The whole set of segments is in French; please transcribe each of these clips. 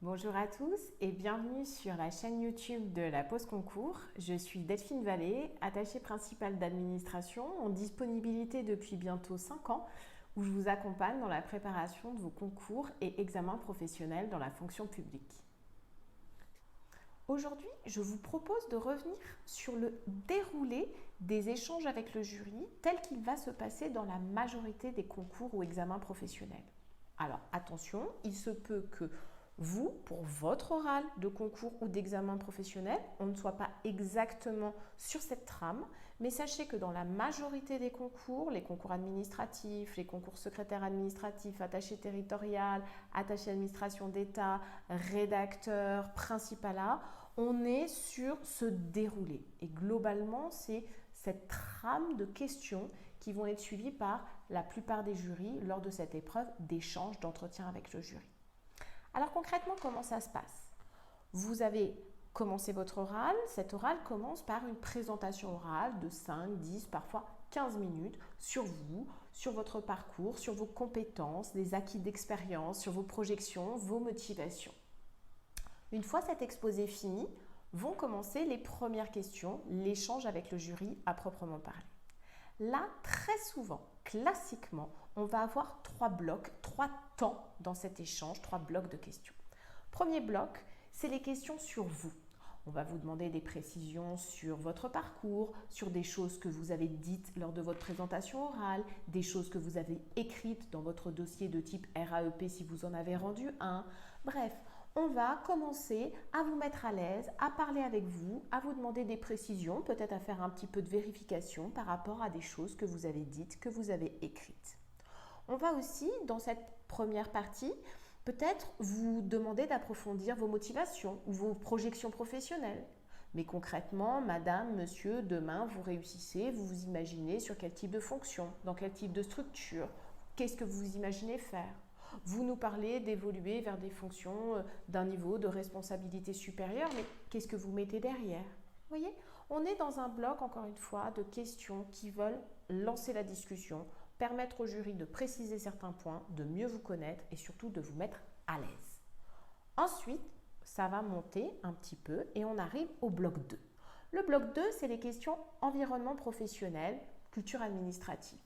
Bonjour à tous et bienvenue sur la chaîne YouTube de la Pause Concours. Je suis Delphine Vallée, attachée principale d'administration en disponibilité depuis bientôt 5 ans où je vous accompagne dans la préparation de vos concours et examens professionnels dans la fonction publique. Aujourd'hui, je vous propose de revenir sur le déroulé des échanges avec le jury tel qu'il va se passer dans la majorité des concours ou examens professionnels. Alors attention, il se peut que vous, pour votre oral de concours ou d'examen professionnel, on ne soit pas exactement sur cette trame, mais sachez que dans la majorité des concours, les concours administratifs, les concours secrétaires administratifs, attachés territorial, attachés administration d'État, rédacteur, principalat, on est sur ce déroulé. Et globalement, c'est cette trame de questions qui vont être suivies par la plupart des jurys lors de cette épreuve d'échange d'entretien avec le jury. Alors concrètement, comment ça se passe? Vous avez commencé votre oral. Cet oral commence par une présentation orale de 5, 10, parfois 15 minutes sur vous, sur votre parcours, sur vos compétences, les acquis d'expérience, sur vos projections, vos motivations. Une fois cet exposé fini, vont commencer les premières questions, l'échange avec le jury à proprement parler. Là, très souvent, classiquement, on va avoir 3 blocs, 3 temps dans cet échange, 3 blocs de questions. Premier bloc, c'est les questions sur vous. On va vous demander des précisions sur votre parcours, sur des choses que vous avez dites lors de votre présentation orale, des choses que vous avez écrites dans votre dossier de type RAEP si vous en avez rendu un. Bref, on va commencer à vous mettre à l'aise, à parler avec vous, à vous demander des précisions, peut-être à faire un petit peu de vérification par rapport à des choses que vous avez dites, que vous avez écrites. On va aussi, dans cette première partie, peut-être vous demander d'approfondir vos motivations ou vos projections professionnelles. Mais concrètement, madame, monsieur, demain, vous réussissez, vous vous imaginez sur quel type de fonction, dans quel type de structure, qu'est-ce que vous imaginez faire? Vous nous parlez d'évoluer vers des fonctions d'un niveau de responsabilité supérieure, mais qu'est-ce que vous mettez derrière? Vous voyez, on est dans un bloc, encore une fois, de questions qui veulent lancer la discussion, permettre au jury de préciser certains points, de mieux vous connaître et surtout de vous mettre à l'aise. Ensuite, ça va monter un petit peu et on arrive au bloc 2. Le bloc 2, c'est les questions environnement professionnel, culture administrative.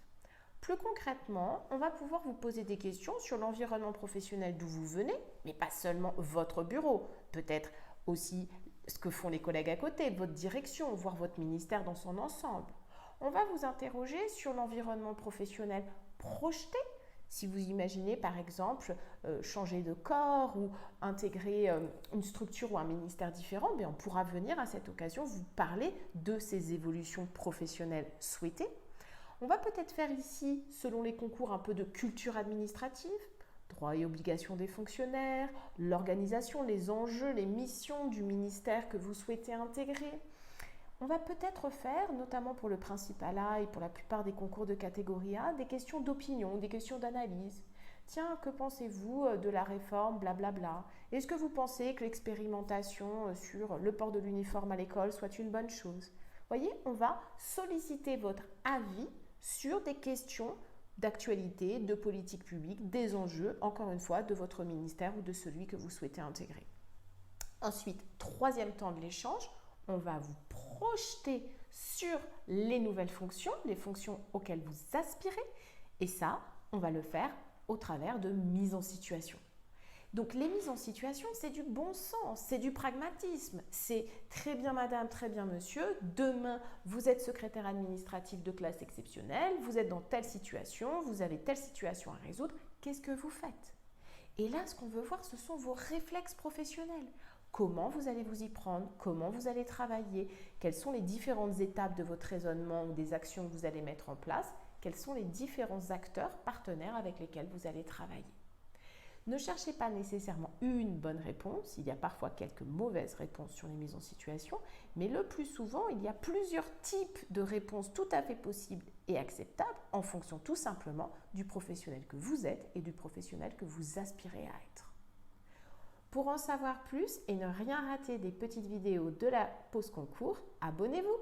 Plus concrètement, on va pouvoir vous poser des questions sur l'environnement professionnel d'où vous venez, mais pas seulement votre bureau, peut-être aussi ce que font les collègues à côté, votre direction, voire votre ministère dans son ensemble. On va vous interroger sur l'environnement professionnel projeté. Si vous imaginez par exemple changer de corps ou intégrer une structure ou un ministère différent, on pourra venir à cette occasion vous parler de ces évolutions professionnelles souhaitées. On va peut-être faire ici, selon les concours, un peu de culture administrative, droits et obligations des fonctionnaires, l'organisation, les enjeux, les missions du ministère que vous souhaitez intégrer. On va peut-être faire, notamment pour le principalat et pour la plupart des concours de catégorie A, des questions d'opinion, des questions d'analyse. Tiens, que pensez-vous de la réforme, blablabla? Est-ce que vous pensez que l'expérimentation sur le port de l'uniforme à l'école soit une bonne chose? Voyez, on va solliciter votre avis sur des questions d'actualité, de politique publique, des enjeux, encore une fois, de votre ministère ou de celui que vous souhaitez intégrer. Ensuite, troisième temps de l'échange, on va vous projeter sur les nouvelles fonctions, les fonctions auxquelles vous aspirez, et ça, on va le faire au travers de mises en situation. Donc les mises en situation, c'est du bon sens, c'est du pragmatisme. C'est très bien madame, très bien monsieur, demain vous êtes secrétaire administratif de classe exceptionnelle, vous êtes dans telle situation, vous avez telle situation à résoudre, qu'est-ce que vous faites? Et là, ce qu'on veut voir, ce sont vos réflexes professionnels. Comment vous allez vous y prendre? Comment vous allez travailler? Quelles sont les différentes étapes de votre raisonnement ou des actions que vous allez mettre en place? Quels sont les différents acteurs, partenaires avec lesquels vous allez travailler? Ne cherchez pas nécessairement une bonne réponse, il y a parfois quelques mauvaises réponses sur les mises en situation, mais le plus souvent, il y a plusieurs types de réponses tout à fait possibles et acceptables en fonction tout simplement du professionnel que vous êtes et du professionnel que vous aspirez à être. Pour en savoir plus et ne rien rater des petites vidéos de la pause concours, abonnez-vous!